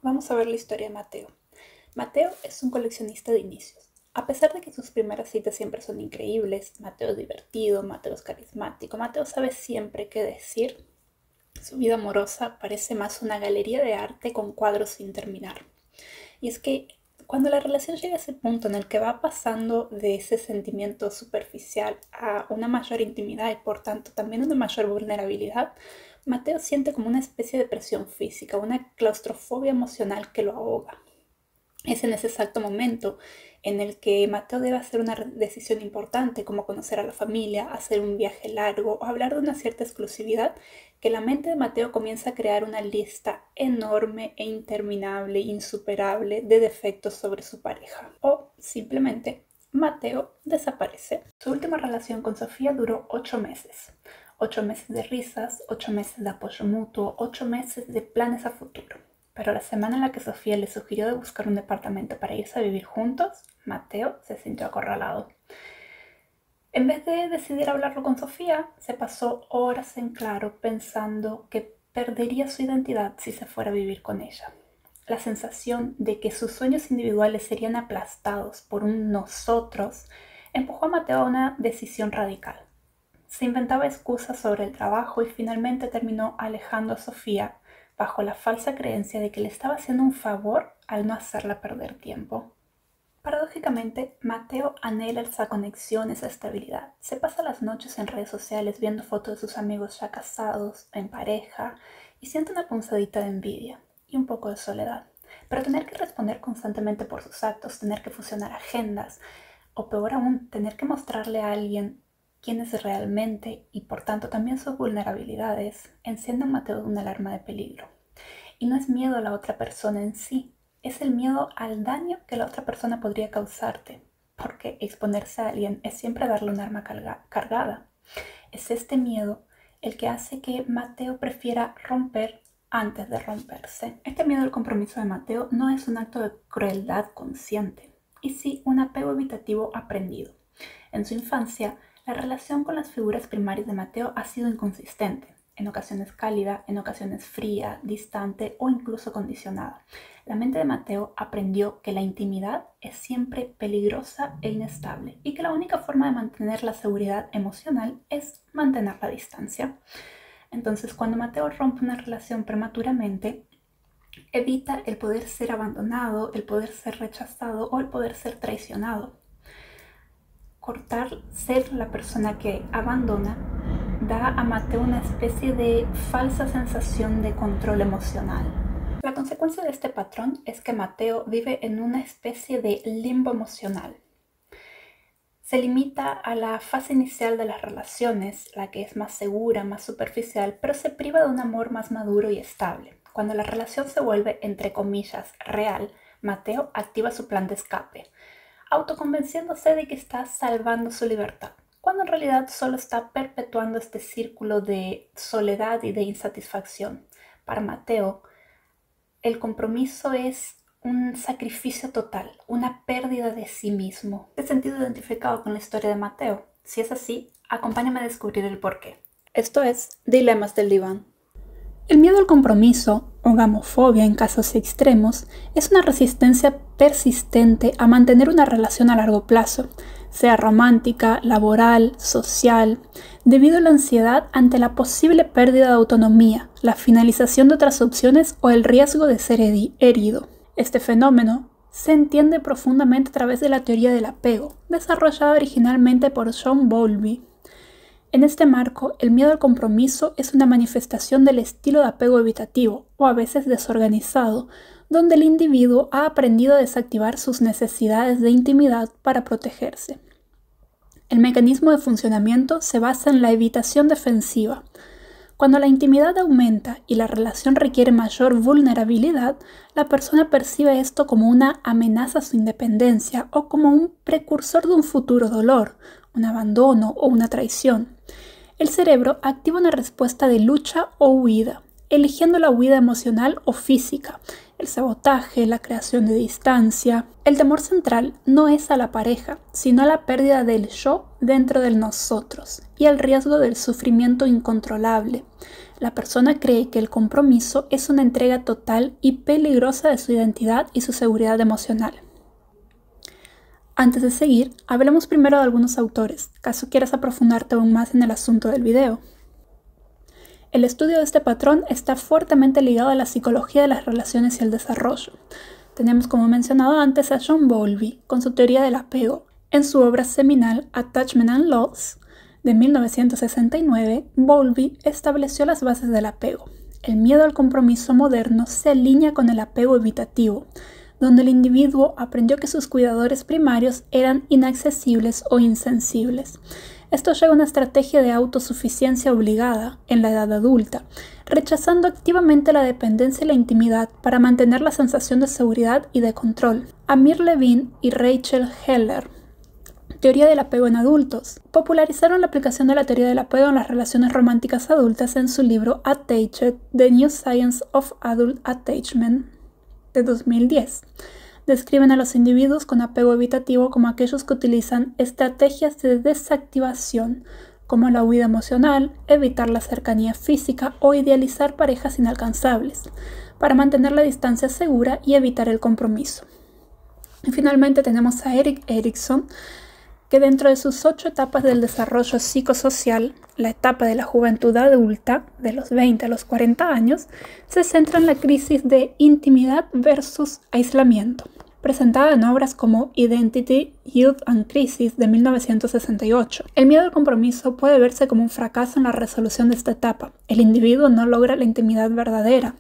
vamos a ver la historia de Mateo. Mateo es un coleccionista de inicios. A pesar de que sus primeras citas siempre son increíbles, Mateo es divertido, Mateo es carismático, Mateo sabe siempre qué decir, su vida amorosa parece más una galería de arte con cuadros sin terminar. Y es que cuando la relación llega a ese punto en el que va pasando de ese sentimiento superficial a una mayor intimidad y por tanto también una mayor vulnerabilidad, Mateo siente como una especie de presión física, una claustrofobia emocional que lo ahoga. Es en ese exacto momento en el que Mateo debe hacer una decisión importante como conocer a la familia, hacer un viaje largo o hablar de una cierta exclusividad, que la mente de Mateo comienza a crear una lista enorme e interminable, insuperable de defectos sobre su pareja. O simplemente Mateo desaparece. Su última relación con Sofía duró 8 meses. 8 meses de risas, 8 meses de apoyo mutuo, 8 meses de planes a futuro. Pero la semana en la que Sofía le sugirió de buscar un departamento para irse a vivir juntos, Mateo se sintió acorralado. En vez de decidir hablarlo con Sofía, se pasó horas en claro pensando que perdería su identidad si se fuera a vivir con ella. La sensación de que sus sueños individuales serían aplastados por un nosotros empujó a Mateo a una decisión radical. Se inventaba excusas sobre el trabajo y finalmente terminó alejando a Sofía bajo la falsa creencia de que le estaba haciendo un favor al no hacerla perder tiempo. Paradójicamente, Mateo anhela esa conexión, esa estabilidad. Se pasa las noches en redes sociales viendo fotos de sus amigos ya casados, en pareja, y siente una punzadita de envidia y un poco de soledad. Pero tener que responder constantemente por sus actos, tener que fusionar agendas, o peor aún, tener que mostrarle a alguien quién es realmente y por tanto también sus vulnerabilidades, enciende en Mateo una alarma de peligro. Y no es miedo a la otra persona en sí, es el miedo al daño que la otra persona podría causarte, porque exponerse a alguien es siempre darle un arma cargada. Es este miedo el que hace que Mateo prefiera romper antes de romperse. Este miedo al compromiso de Mateo no es un acto de crueldad consciente, y sí un apego evitativo aprendido. En su infancia, la relación con las figuras primarias de Mateo ha sido inconsistente, en ocasiones cálida, en ocasiones fría, distante o incluso condicionada. La mente de Mateo aprendió que la intimidad es siempre peligrosa e inestable y que la única forma de mantener la seguridad emocional es mantener la distancia. Entonces, cuando Mateo rompe una relación prematuramente, evita el poder ser abandonado, el poder ser rechazado o el poder ser traicionado. Cortar ser la persona que abandona da a Mateo una especie de falsa sensación de control emocional. La consecuencia de este patrón es que Mateo vive en una especie de limbo emocional. Se limita a la fase inicial de las relaciones, la que es más segura, más superficial, pero se priva de un amor más maduro y estable. Cuando la relación se vuelve, entre comillas, real, Mateo activa su plan de escape, autoconvenciéndose de que está salvando su libertad, cuando en realidad solo está perpetuando este círculo de soledad y de insatisfacción. Para Mateo, el compromiso es un sacrificio total, una pérdida de sí mismo. ¿Te has sentido identificado con la historia de Mateo? Si es así, acompáñame a descubrir el porqué. Esto es Dilemas del Diván. El miedo al compromiso, o gamofobia en casos extremos, es una resistencia persistente a mantener una relación a largo plazo, sea romántica, laboral, social, debido a la ansiedad ante la posible pérdida de autonomía, la finalización de otras opciones o el riesgo de ser herido. Este fenómeno se entiende profundamente a través de la teoría del apego, desarrollada originalmente por John Bowlby. En este marco, el miedo al compromiso es una manifestación del estilo de apego evitativo, o a veces desorganizado, donde el individuo ha aprendido a desactivar sus necesidades de intimidad para protegerse. El mecanismo de funcionamiento se basa en la evitación defensiva. Cuando la intimidad aumenta y la relación requiere mayor vulnerabilidad, la persona percibe esto como una amenaza a su independencia o como un precursor de un futuro dolor, un abandono o una traición. El cerebro activa una respuesta de lucha o huida, eligiendo la huida emocional o física, el sabotaje, la creación de distancia. El temor central no es a la pareja, sino a la pérdida del yo dentro del nosotros y el riesgo del sufrimiento incontrolable. La persona cree que el compromiso es una entrega total y peligrosa de su identidad y su seguridad emocional. Antes de seguir, hablemos primero de algunos autores, caso quieras aprofundarte aún más en el asunto del video. El estudio de este patrón está fuertemente ligado a la psicología de las relaciones y el desarrollo. Tenemos como mencionado antes a John Bowlby con su teoría del apego. En su obra seminal Attachment and Loss de 1969, Bowlby estableció las bases del apego. El miedo al compromiso moderno se alinea con el apego evitativo, donde el individuo aprendió que sus cuidadores primarios eran inaccesibles o insensibles. Esto lleva a una estrategia de autosuficiencia obligada en la edad adulta, rechazando activamente la dependencia y la intimidad para mantener la sensación de seguridad y de control. Amir Levine y Rachel Heller, teoría del apego en adultos, popularizaron la aplicación de la teoría del apego en las relaciones románticas adultas en su libro Attached, The New Science of Adult Attachment, de 2010. Describen a los individuos con apego evitativo como aquellos que utilizan estrategias de desactivación, como la huida emocional, evitar la cercanía física o idealizar parejas inalcanzables, para mantener la distancia segura y evitar el compromiso. Y finalmente tenemos a Erik Erikson, que dentro de sus 8 etapas del desarrollo psicosocial, la etapa de la juventud adulta, de los 20 a los 40 años, se centra en la crisis de intimidad versus aislamiento, presentada en obras como Identity, Youth and Crisis de 1968. El miedo al compromiso puede verse como un fracaso en la resolución de esta etapa. El individuo no logra la intimidad verdadera,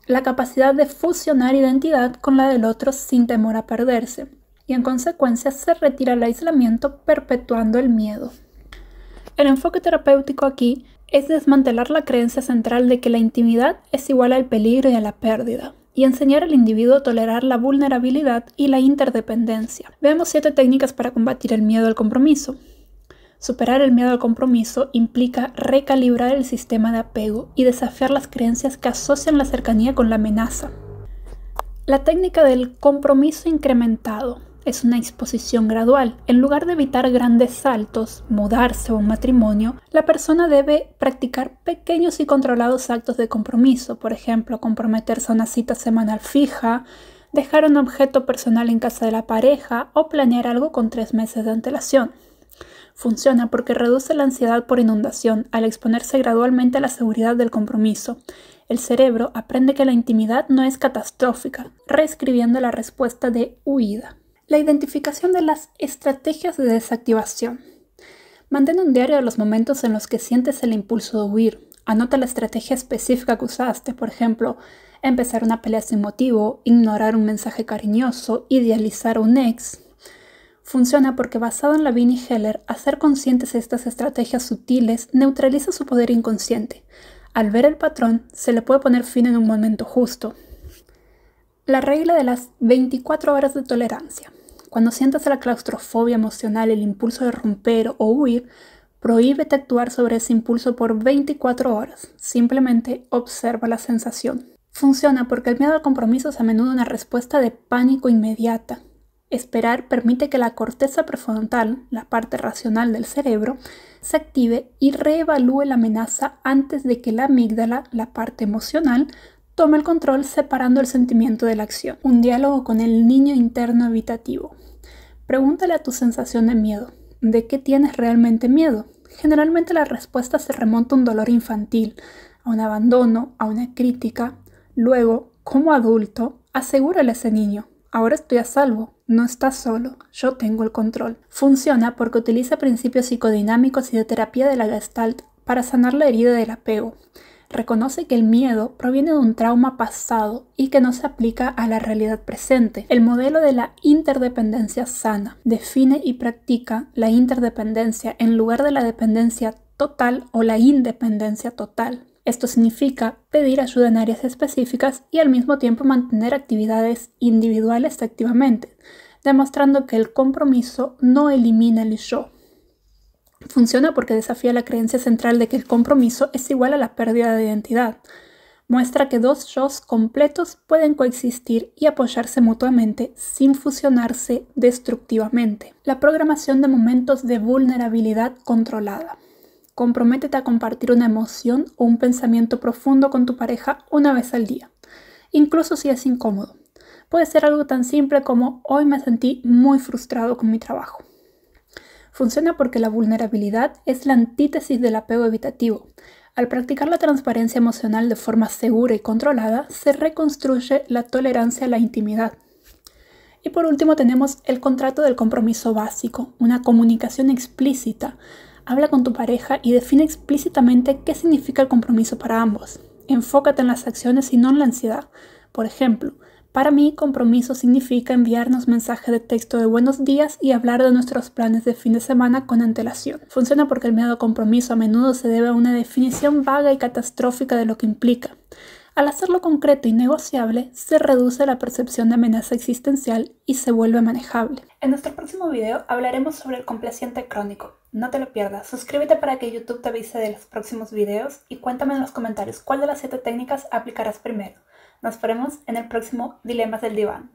la capacidad de fusionar identidad con la del otro sin temor a perderse, y en consecuencia se retira el aislamiento, perpetuando el miedo. El enfoque terapéutico aquí es desmantelar la creencia central de que la intimidad es igual al peligro y a la pérdida, y enseñar al individuo a tolerar la vulnerabilidad y la interdependencia. Veamos 7 técnicas para combatir el miedo al compromiso. Superar el miedo al compromiso implica recalibrar el sistema de apego y desafiar las creencias que asocian la cercanía con la amenaza. La técnica del compromiso incrementado es una exposición gradual. En lugar de evitar grandes saltos, mudarse o un matrimonio, la persona debe practicar pequeños y controlados actos de compromiso, por ejemplo, comprometerse a una cita semanal fija, dejar un objeto personal en casa de la pareja o planear algo con 3 meses de antelación. Funciona porque reduce la ansiedad por inundación al exponerse gradualmente a la seguridad del compromiso. El cerebro aprende que la intimidad no es catastrófica, reescribiendo la respuesta de huida. La identificación de las estrategias de desactivación. Mantén un diario de los momentos en los que sientes el impulso de huir. Anota la estrategia específica que usaste, por ejemplo, empezar una pelea sin motivo, ignorar un mensaje cariñoso, idealizar a un ex. Funciona porque, basado en Levine y Heller, hacer conscientes estas estrategias sutiles neutraliza su poder inconsciente. Al ver el patrón, se le puede poner fin en un momento justo. La regla de las 24 horas de tolerancia. Cuando sientas la claustrofobia emocional, el impulso de romper o huir, prohíbete actuar sobre ese impulso por 24 horas. Simplemente observa la sensación. Funciona porque el miedo al compromiso es a menudo una respuesta de pánico inmediata. Esperar permite que la corteza prefrontal, la parte racional del cerebro, se active y reevalúe la amenaza antes de que la amígdala, la parte emocional, tome el control, separando el sentimiento de la acción. Un diálogo con el niño interno evitativo. Pregúntale a tu sensación de miedo. ¿De qué tienes realmente miedo? Generalmente la respuesta se remonta a un dolor infantil, a un abandono, a una crítica. Luego, como adulto, asegúrale a ese niño: ahora estoy a salvo, no estás solo, yo tengo el control. Funciona porque utiliza principios psicodinámicos y de terapia de la Gestalt para sanar la herida del apego. Reconoce que el miedo proviene de un trauma pasado y que no se aplica a la realidad presente. El modelo de la interdependencia sana define y practica la interdependencia en lugar de la dependencia total o la independencia total. Esto significa pedir ayuda en áreas específicas y al mismo tiempo mantener actividades individuales activamente, demostrando que el compromiso no elimina el yo. Funciona porque desafía la creencia central de que el compromiso es igual a la pérdida de identidad. Muestra que 2 yos completos pueden coexistir y apoyarse mutuamente sin fusionarse destructivamente. La programación de momentos de vulnerabilidad controlada. comprométete a compartir una emoción o un pensamiento profundo con tu pareja una vez al día, incluso si es incómodo. Puede ser algo tan simple como: hoy me sentí muy frustrado con mi trabajo. Funciona porque la vulnerabilidad es la antítesis del apego evitativo. Al practicar la transparencia emocional de forma segura y controlada, se reconstruye la tolerancia a la intimidad. Y por último tenemos el contrato del compromiso básico, una comunicación explícita. Habla con tu pareja y define explícitamente qué significa el compromiso para ambos. Enfócate en las acciones y no en la ansiedad. Por ejemplo, para mí, compromiso significa enviarnos mensajes de texto de buenos días y hablar de nuestros planes de fin de semana con antelación. Funciona porque el miedo a compromiso a menudo se debe a una definición vaga y catastrófica de lo que implica. Al hacerlo concreto y negociable, se reduce la percepción de amenaza existencial y se vuelve manejable. En nuestro próximo video hablaremos sobre el complaciente crónico. No te lo pierdas. Suscríbete para que YouTube te avise de los próximos videos y cuéntame en los comentarios cuál de las 7 técnicas aplicarás primero. Nos veremos en el próximo Dilemas del Diván.